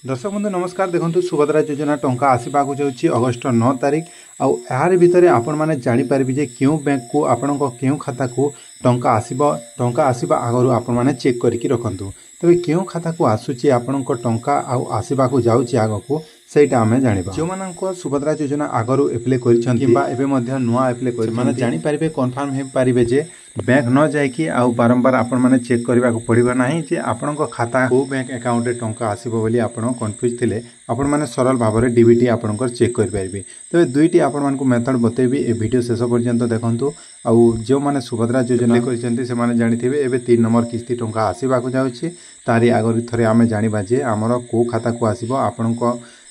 दर्शक बंधु नमस्कार। देखो सुभद्रा योजना टंका आसवाक जाऊँगी अगस्ट 9 तारिख आर भितर आपण मैंने जापर जे क्यों बैंक को आपण क्यों खाता को टंका आसवा आगु आपण मैंने चेक करके रखु तेज क्यों खाता को आसूची आपण टंका आसवाक जाऊँगी आगक सहीटा आम जाना जो मान सुभद्रा योजना आगु एप्लाय कर नुआ एप्लाय कर जापर कनफर्म हो पारे जे बैंक न जाकि बारंबार आपण मैंने चेक करने को पड़ो ना जे आपण खाता को बैंक अकाउंट रे टंका आसो बोली आपण कन्फ्यूज थे आपण मैंने सरल भाव में डीबीटी आपंकर चेक करेंगे। तेज दुईटी आपण मानक मेथड बतेबी ए वीडियो शेष पर्यंत देखूँ जो मैंने सुभद्रा योजना कर जानी एवं 3 नंबर किस्ती टंका आसवाक जाऊँगी तारी आगे थे आम जाना जे आमर को खाता को आसो आपण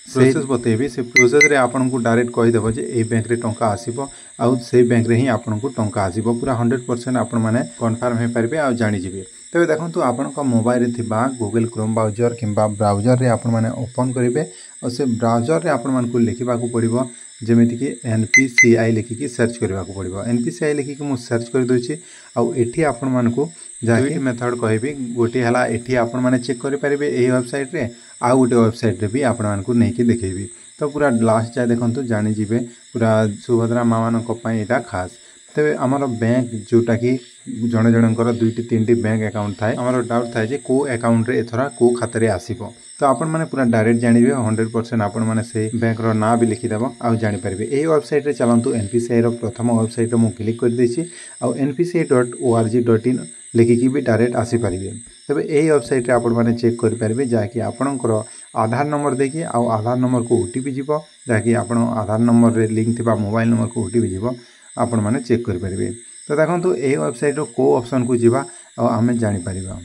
प्रोसेस बतेबी से प्रोसेस रे आपन को डायरेक्ट कहीदेव जे ए बैंक रे टंका आसीबो आउ से बैंक रे ही आपन को टंका आसीबो पूरा 100% आपन माने कन्फर्म हो पारबे आ जानि जिबे। तबे देखंतु आपन को मोबाइल रे थिबा गूगल क्रोम ब्राउजर किंबा ब्राउजर रे आपन माने ओपन करिवे और से ब्राउजर रे आपन मान को लिखिबा को पड़िबो जेमिति कि NPCI लिखिकी सर्च करबा को पड़िबो। NPCI लिखिकी मु सर्च कर दोछि आ एठी आपन मान को जाके मेथड कहबी गोटे हला एठी आपन माने चेक करि परिबे एही वेबसाइट रे आ गोटे वेबसाइट रे भी आपन मान को नहीं कि देखेबी। तो पूरा लास्ट जाए देखंतु जानि जिवे पूरा सुभद्रा मां मान को पई एटा खास। तेबे हमर बैंक जोटा कि जणे जणकर 2-3 बैंक अकाउंट थाए हमर डाउट थाए जे को अकाउंट रे एथरा को खाता रे आसीबो तो आपण माने पूरा डायरेक्ट जानिबे 100% आपण माने से बैंक रो ना भी लिखि देबो आ जानि परिबे। एही वेबसाइट रे चलंतु NPCI रो प्रथम वेबसाइट रे मु क्लिक कर देछि आ npci.org.in लिखिकी भी डायरेक्ट आसी पारिबे। तबे एही वेबसाइट रे आपण माने चेक कर पारिबे जाकि आपणकर आधार नंबर देखि आ आधार नंबर को ओटीपी जीवो जाकि आपण आधार नंबर रे लिंक थिबा मोबाइल नंबर को ओटीपी जीवो आपण माने चेक कर पारिबे। तो देखंतु एही वेबसाइट रो को ऑप्शन को जीवा आ हमें जानि पारिबा।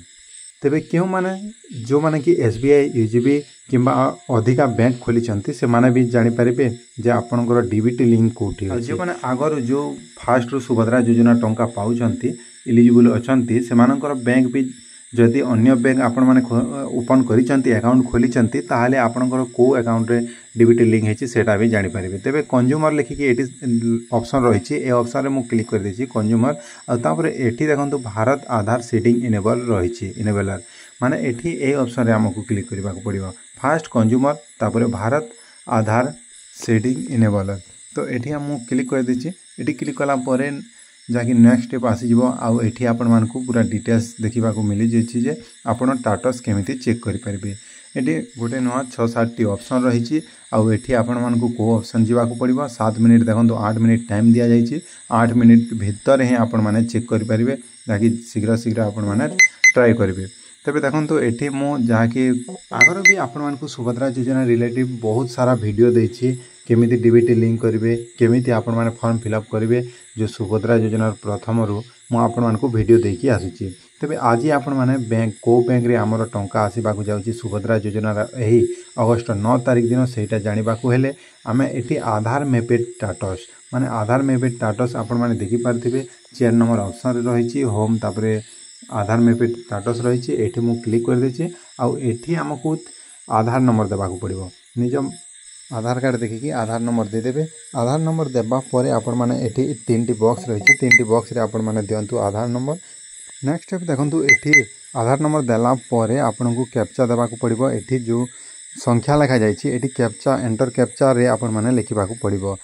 तेबे क्यों माने जो माने कि SBI UGB किंबा अधिका बैंक खोली से माने भी जानि पारिबे जे आपणकर डीबीटी लिंक कोठी अछि। जो माने आगर जो फास्ट रो सुभद्रा योजना टंका पाउछंती एलिजिबल अछंती से मानकर बैंक भी जदि अन्य बैंक आपण माने ओपन करिसंती अकाउंट खोलिसंती ताहाले आपणकर को अकाउंट रे डीबीटी लिंक हेछि सेटा भी जानि पारिबे। तेबे कंज्यूमर लिखिकी एटी ऑप्शन रहिछि ए ऑप्शन रे मु क्लिक कर देछि कंज्यूमर आ तापर एठी देखंतु भारत आधार सीडिंग इनेबल रहिछि इनेबलर माने एठी ए ऑप्शन रे हमकु क्लिक करबा को पड़िबो फास्ट कंज्यूमर तापर भारत आधार सीडिंग इनेबलर। तो एठी हम क्लिक कर देछि एठी क्लिक कला परे जाकि नेक्स्ट स्टेप आसीजो आउ एठी आपण मान को पूरा डिटेल्स देखिबा को मिली जेछि जे आपण स्टेटस केमिति चेक करि परबे। एठी गोटे नुआ 6-7 टी ऑप्शन रहिछि आउ एठी आपण मान को ऑप्शन जीवा को पड़िबो 7 मिनिट देखंतु 8 मिनिट टाइम दिया जाइछि 8 मिनिट भीतर ही आपण माने चेक करि परबे जाकि शीघ्र आपण माने ट्राई करबे। तबे देखंतु एठी मो जाकि आगर भी आपण मान को सुभद्रा योजना रिलेटिव बहुत सारा वीडियो देछि केमिति डीबीटी लिंक करेंगे केमिति आपण माने फॉर्म फिलअप करेंगे जो सुभद्रा योजना प्रथम रु मु आपण मान को वीडियो देकी आसुची। तेबे आज आपण माने बैंक को बैंक रे हमर टंका आसीबाकू जाउची सुभद्रा योजना एही अगस्ट 9 तारिख दिन सेटा जानिबाकू हेले आमे एठी आधार मैपेड स्टेटस माने आधार मैपेड स्टेटस आपण माने देखि पारथिबे 4 नंबर ऑप्शन रे रहिची होम तापरे आधार मैपेड स्टेटस रहिची एठी मु क्लिक कर देछि आ एठी हमकू आधार नंबर देबाकू पड़िबो निज आधार कार्ड देखिकी आधार नंबर दे देबे। आधार नंबर देबा परे आपण माने एठी 3टी बॉक्स रहिछि 3टी बॉक्स रे आपण माने दियंतु आधार नंबर। नेक्स्ट स्टेप देखंतु एठी आधार नंबर देला परे आपनको कैप्चा देबा को पड़िबो एठी जो संख्या लिखा जाइछि एठी कैप्चा एंटर कैप्चा रे आपण माने लिखिबा को पड़िबो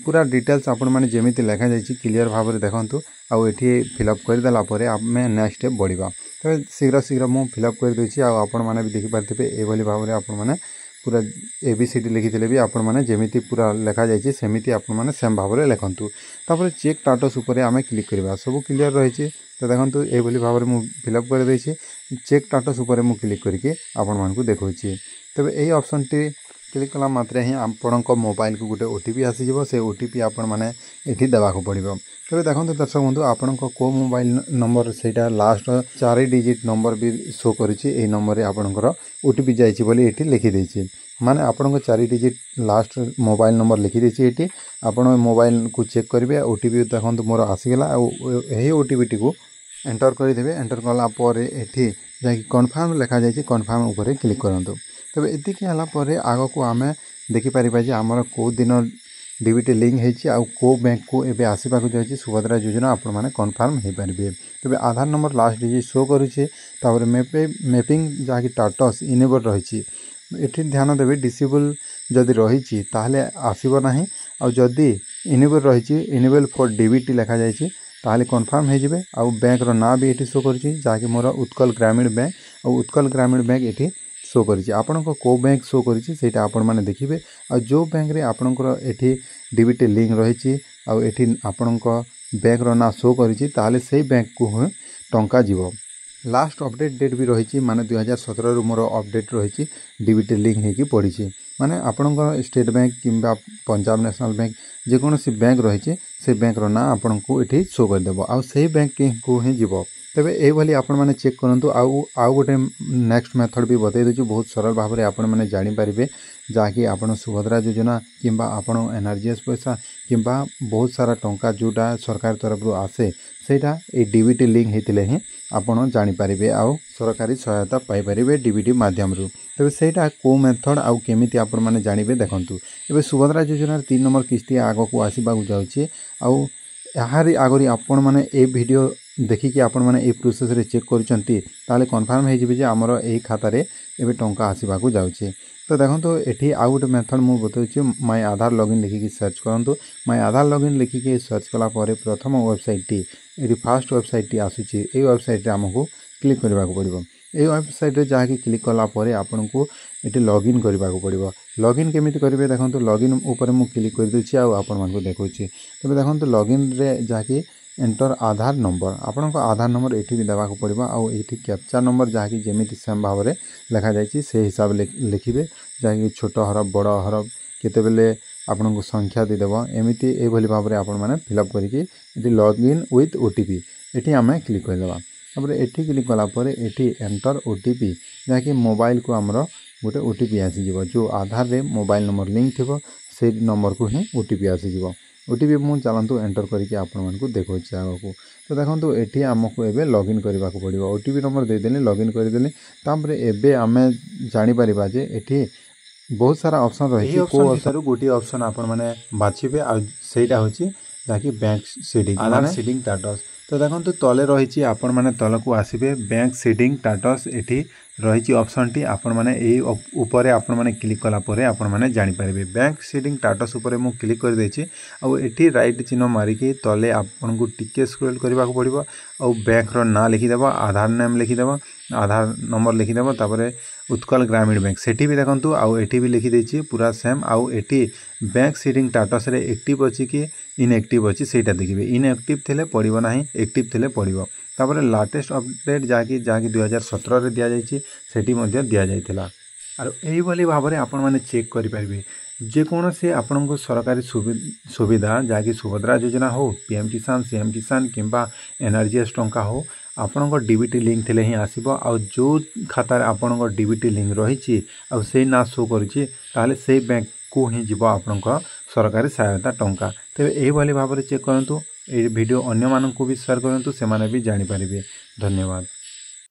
पूरा डिटेल्स आपण माने जेमिति लिखा जाइछि क्लियर भाव रे देखंतु आ एठी फिलअप कर देला परे आमे नेक्स्ट स्टेप बढ़िबा। तो शीघ्र मु फिलअप कर देछि आ आपण माने भी देखि पारथिबे ए भली भाव रे आपण माने पूरा ABCD लिखिले भी आपण माने जेमिति पूरा लिखा जाइछि सेमिति आपण माने सेम भाव रे लिखंतु तापर चेक स्टेटस ऊपर आमे क्लिक करबा सब क्लियर रहिछि। तो देखंतु ए भली भाव रे मु फिलअप कर देछि चेक स्टेटस ऊपर मु क्लिक करके आपण मान को देखौछि। तबे एही ऑप्शन टी क्लिक कला मात्रे ही आपण को मोबाइल को गोटे OTP आसी जिवो से OTP आपण माने एठी देबा को पड़िबो। तबे देखंतु दर्शक बंधु आपण को मोबाइल नंबर सेटा लास्ट 4 डिजिट नंबर भी शो करिछि ए नंबर रे आपणकर OTP जाइछि बोली एठी लिखि दैछि माने आपण को 4 डिजिट लास्ट मोबाइल नंबर लिखि दैछि एठी आपण मोबाइल को चेक करिवे OTP देखंतु मोर आसी गेला एही OTP टी को एंटर कर देबे। एंटर कला परे एठी जाकि कन्फर्म लिखा जाइछि कन्फर्म ऊपर क्लिक करंतु। तबे एतिकी हला परे आगो को आमे देखि परिबा जे हमर को दिन डीबीटी लिंक हेछि आ को बैंक को एबे आसीबा को जाइछि सुभद्रा योजना आपण माने कन्फर्म हे परिबे। तबे आधार नंबर लास्ट डिजिट शो करूछि तापर मैपिंग जाकि स्टेटस इनेबल रहिछि एठी ध्यान देबे डिसेबल जदि रही ताहले आसीबो नाही आ जदि इनेबल रही इनेबल फॉर डीबीटी लिखा जायछि ताहले कन्फर्म हो जिवे आ बैंक रो ना भी एठी शो करछि जाकि मोर उत्कल ग्रामीण बैंक आ उत्कल ग्रामीण बैंक एठी शो करछि आपन को को बैंक शो करछि सेटा आपन माने देखिबे आ जो बैंक रे आपन को एठी डीबीटी लिंक रही आ एठी आपन को बैंक रो ना शो करछि ताहले सेही बैंक को टंका जीवो लास्ट अपडेट डेट भी रही माने 2017 रु मोर अपडेट रही डीबीटी लिंक होगी पड़ी माने आपण स्टेट बैंक किंबा पंजाब नेशनल बैंक जेकोसी बैंक रही से बैंक रो ना आपन को एठी शो कर देबो आ सही बैंक को ही जीवो तबे ए भली आपण माने चेक करंतु आउ गोटे नेक्स्ट मेथड भी बतै दछु बहुत सरल भाव में आपण माने जानि पारिबे जाकि आपण सुभद्रा योजना किंबा आपण एनआरजीएस पैसा किंबा बहुत सारा टंका जोटा सरकार तरफ रु आसे सेटा ए डीबीटी लिंक हेतिले ही आपण जानि पारिबे आ सरकारी सहायता पाई पारिबे डीबीटी माध्यम रु तबे सेटा को मेथड आ केमिति आपण माने जानिबे देखंतु एबे सुभद्रा योजना 3 नंबर किस्ती आगो को आसीबा जाउची आ याहारी आगरी आपण माने ए वीडियो देखिकी आपण माने ए प्रोसेस रे चेक करचंती ताले कन्फर्म हे जिबे जे हमर ए खाता रे एबे टंका आसीबा को जाउची तो देखो एठी आउ गोटे मेथड मु बताउची माय आधार लॉगिन लिखिकी सर्च करंतु माय आधार लॉगिन लिखिकी सर्च कला परे प्रथम वेबसाइट टी एठी फर्स्ट वेबसाइट टी आसुची ए वेबसाइट रे हमकु क्लिक करबा को पड़िबो ए वेबसाइट रे जाके क्लिक कला परे आपन को एठी लॉगिन करबा को पड़िबो लॉगिन केमिति करिवे देखो लॉगिन ऊपर मु क्लिक कर दोची आ आपन मान को देखौची तबे देखो लॉगिन रे जाके एंटर आधार नंबर आपन को आधार नंबर एठी भी देबा को पड़िबो आ एठी कैप्चा नंबर जाकी जेमिति सेम भाव रे लिखा जायछि से हिसाब लिखिबे जाकी छोट हरफ बड़ हरफ केते बेले आपन को संख्या दे देबो एमिति ए भली भाव रे आपन माने फिल अप करिकि एठी लॉगिन विथ ओटीपी एठी हमें क्लिक कर देबा तबरे एठी क्लिक कला परे एठी एंटर ओटीपी जाकी मोबाइल को हमरो गोटे ओटीपी आसी जिवो जो आधार रे मोबाइल नंबर लिंक थिबो से नंबर को ही ओटीपी आसी जिवो ओटीपी मु चलंतु एंटर करके आपण मन को देखो को तो देखो एठी हमको एबे लॉगिन करबा को पड़िबो ओटीपी नंबर दे देले लॉगिन कर देले तापरे एबे हमें जानि परिबा जे एठी बहुत सारा ऑप्शन रही को ऑप्शन गोटी ऑप्शन आपण माने बाछिबे आ सेटा होची जाकी बैंक सीडिंग आधार सीडिंग स्टेटस तो देखो तले रही आपण माने तल को आसीबे बैंक सीडिंग स्टेटस एठी रही ऑप्शन टी आपण माने ए ऊपर आपण माने क्लिक कला परे आपण माने जानि पारिबे बैंक सीडिंग स्टेटस ऊपर मु क्लिक कर देछि आ एठी राइट चिन्ह मारी के तले आपण को टिके स्क्रॉल करबा को पड़िबो आ बैंक रो ना लिखि देबो आधार नाम लिखि देबो आधार नंबर लिखि देबो तापरे उत्कल ग्रामीण बैंक सेठी भी देखंतु आ एठी भी लिखि देछि पूरा सेम आ एठी बैंक सीडिंग स्टेटस रे एक्टिव अछि कि इनएक्टिव अछि सेटा देखिबे इनएक्टिव थिले पड़िबो नाही एक्टिव थिले पड़िबो तापरे लेटेस्ट अपडेट जाकी 2017 रे दिया जायछि सेठी मध्ये दिया जायतिला आरो एही भली भाबरे आपण माने चेक करि परिबे जे कोन से आपण को सरकारी सुविधा जाकी सुभद्रा योजना हो पीएम किसान सीएम किसान किंबा एनआरजीएस टंका हो आपण को डीबीटी लिंक थिले ही आसीबो आ जो खाता आपण को डीबीटी लिंक रहिछि आ से ना शो करछि ताले से बैंक को ही जीवो आपण को सरकारी सहायता टंका तबे एही भली भाबरे चेक करंतु ए वीडियो अन्य मानन को भी शेयर करंतु से माने भी जानि परिबे धन्यवाद।